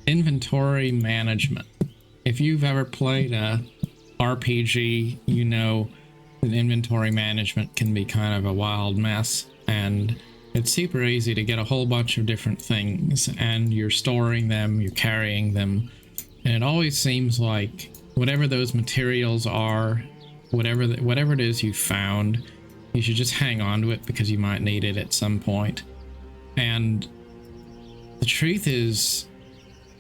Inventory management. If you've ever played a RPG, you know that inventory management can be kind of a wild mess, and it's super easy to get a whole bunch of different things, and you're storing them, you're carrying them, and it always seems like whatever those materials are, whatever it is you found, you should just hang on to it because you might need it at some point. And the truth is,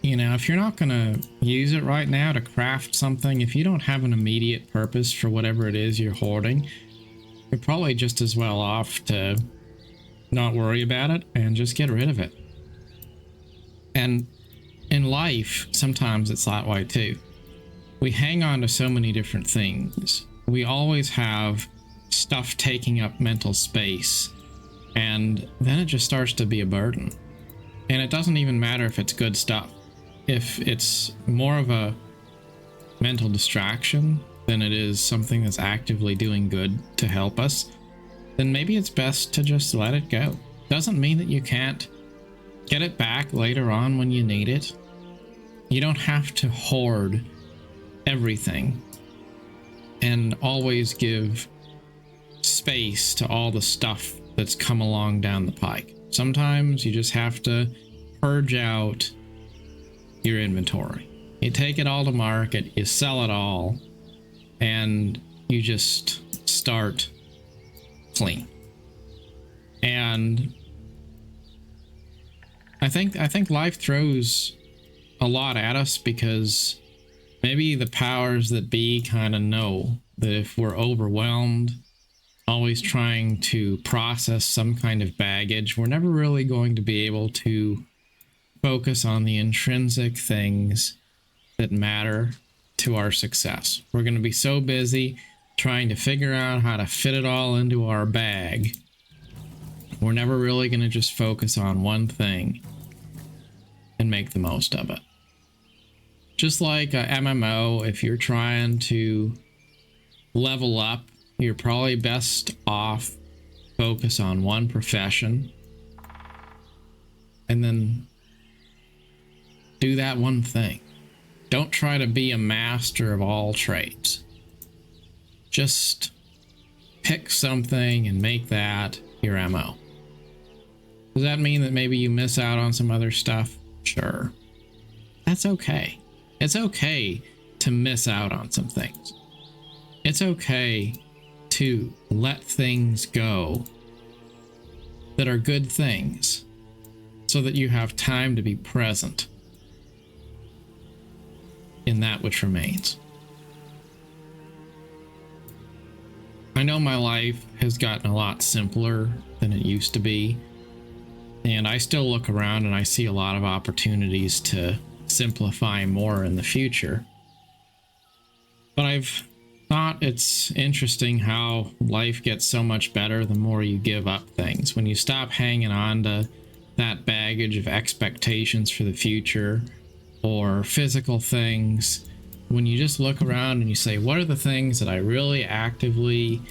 you know, if you're not going to use it right now to craft something, if you don't have an immediate purpose for whatever it is you're hoarding, you're probably just as well off to not worry about it and just get rid of it. And in life, sometimes it's that way too. We hang on to so many different things. We always have stuff taking up mental space, and then it just starts to be a burden. And it doesn't even matter if it's good stuff. If it's more of a mental distraction than it is something that's actively doing good to help us, then maybe it's best to just let it go. Doesn't mean that you can't get it back later on when you need it. You don't have to hoard everything and always give space to all the stuff that's come along down the pike. Sometimes you just have to purge out your inventory. You take it all to market, you sell it all, and you just start clean. And I think life throws a lot at us because maybe the powers that be kind of know that if we're overwhelmed, always trying to process some kind of baggage, we're never really going to be able to focus on the intrinsic things that matter to our success. We're going to be so busy trying to figure out how to fit it all into our bag. We're never really going to just focus on one thing and make the most of it. Just like a MMO, if you're trying to level up, you're probably best off focus on one profession and then do that one thing. Don't try to be a master of all trades. Just pick something and make that your MO. Does that mean that maybe you miss out on some other stuff? Sure. That's okay. It's okay to miss out on some things. It's okay to let things go that are good things so that you have time to be present in that which remains. I know my life has gotten a lot simpler than it used to be, and I still look around and I see a lot of opportunities to simplify more in the future. But I've thought it's interesting how life gets so much better the more you give up things. When you stop hanging on to that baggage of expectations for the future or physical things, when you just look around and you say, what are the things that I really actively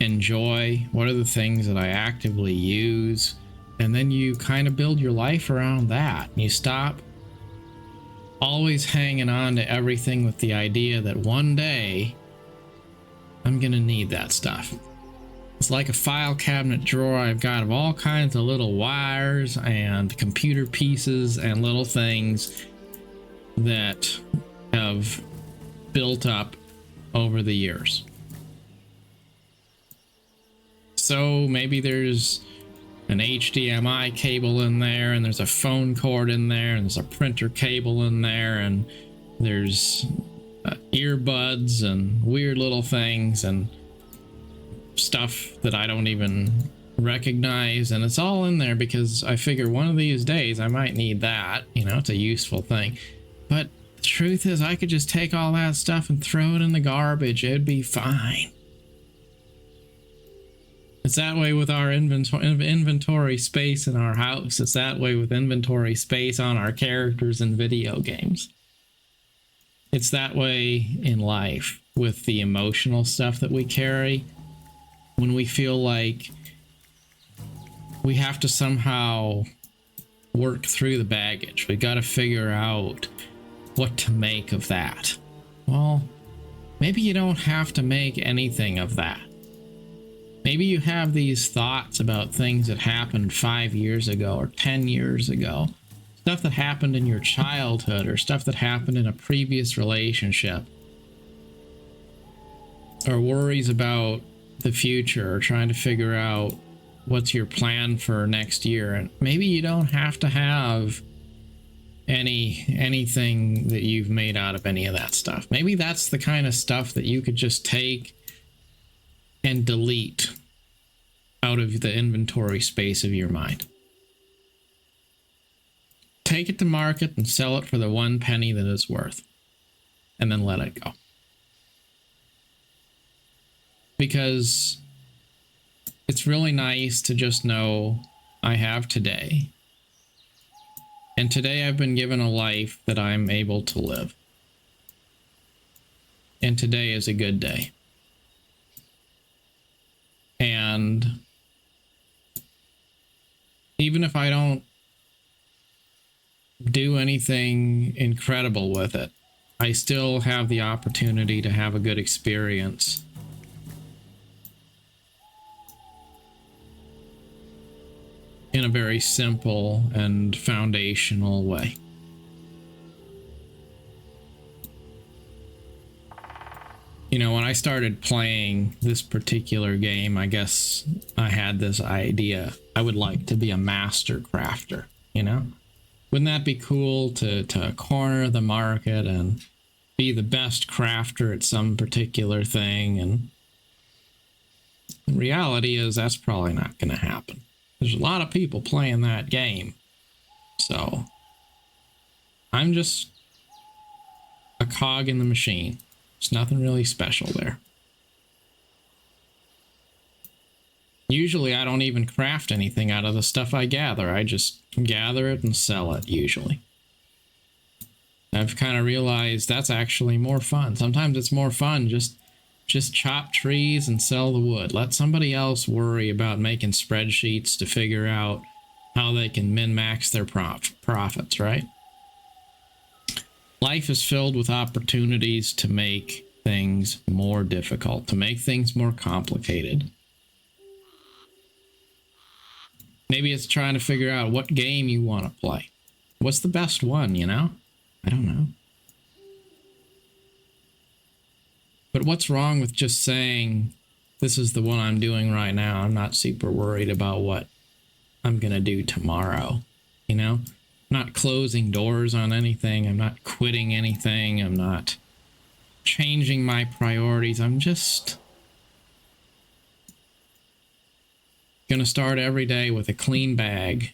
enjoy? What are the things that I actively use? And then you kind of build your life around that. You stop always hanging on to everything with the idea that one day I'm gonna need that stuff. It's like a file cabinet drawer I've got of all kinds of little wires and computer pieces and little things that have built up over the years. So maybe there's an HDMI cable in there, and there's a phone cord in there, and there's a printer cable in there, and there's earbuds and weird little things and stuff that I don't even recognize, and it's all in there because I figure one of these days I might need that. You know, it's a useful thing. But the truth is, I could just take all that stuff and throw it in the garbage. It'd be fine. It's that way with our inventory space in our house. It's that way with inventory space on our characters in video games. It's that way in life with the emotional stuff that we carry. When we feel like we have to somehow work through the baggage. We got to figure out what to make of that. Well, maybe you don't have to make anything of that. Maybe you have these thoughts about things that happened 5 years ago or 10 years ago, stuff that happened in your childhood or stuff that happened in a previous relationship, or worries about the future or trying to figure out what's your plan for next year. And maybe you don't have to have anything that you've made out of any of that stuff. Maybe that's the kind of stuff that you could just take and delete out of the inventory space of your mind. Take it to market and sell it for the 1 penny that it's worth, and then let it go. Because it's really nice to just know I have today. And today I've been given a life that I'm able to live. And today is a good day. And even if I don't do anything incredible with it, I still have the opportunity to have a good experience. In a very simple and foundational way. You know, when I started playing this particular game, I guess I had this idea. I would like to be a master crafter, you know? Wouldn't that be cool to corner the market and be the best crafter at some particular thing? And the reality is that's probably not going to happen. There's a lot of people playing that game. So I'm just a cog in the machine. There's nothing really special there. Usually I don't even craft anything out of the stuff I gather. I just gather it and sell it usually. I've kind of realized that's actually more fun. Sometimes it's more fun just chop trees and sell the wood. Let somebody else worry about making spreadsheets to figure out how they can min-max their profits, right? Life is filled with opportunities to make things more difficult, to make things more complicated. Maybe it's trying to figure out what game you want to play. What's the best one, you know? I don't know. But what's wrong with just saying, this is the one I'm doing right now. I'm not super worried about what I'm going to do tomorrow. You know, I'm not closing doors on anything. I'm not quitting anything. I'm not changing my priorities. I'm just going to start every day with a clean bag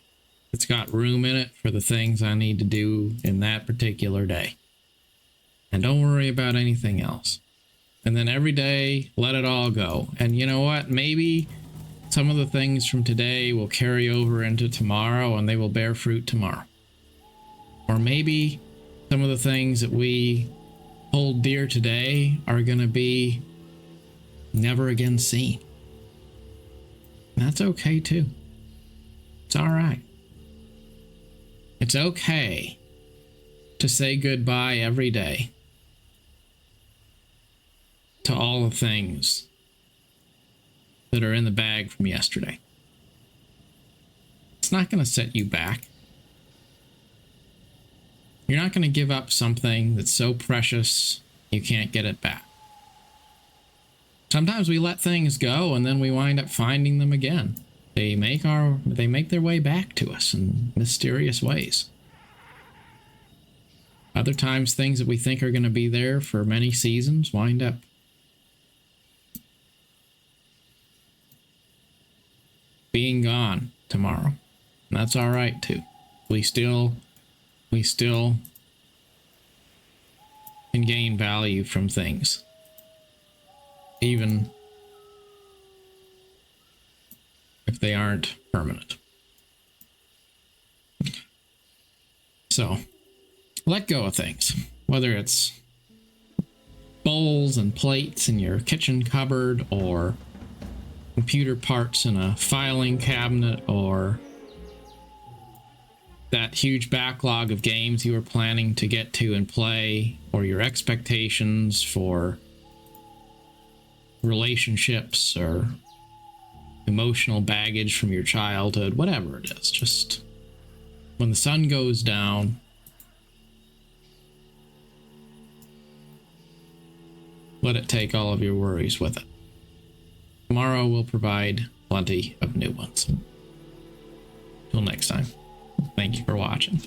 that's got room in it for the things I need to do in that particular day. And don't worry about anything else. And then every day, let it all go. And you know what? Maybe some of the things from today will carry over into tomorrow and they will bear fruit tomorrow. Or maybe some of the things that we hold dear today are going to be never again seen. And that's okay too. It's all right. It's okay to say goodbye every day to all the things that are in the bag from yesterday. It's not going to set you back. You're not going to give up something that's so precious you can't get it back. Sometimes we let things go and then we wind up finding them again. They make their way back to us in mysterious ways. Other times things that we think are going to be there for many seasons wind up being gone tomorrow. And that's all right too. We still can gain value from things, even if they aren't permanent. So let go of things, whether it's bowls and plates in your kitchen cupboard, or computer parts in a filing cabinet, or that huge backlog of games you were planning to get to and play, or your expectations for relationships or emotional baggage from your childhood, whatever it is, just when the sun goes down, let it take all of your worries with it. Tomorrow will provide plenty of new ones. Till next time, thank you for watching.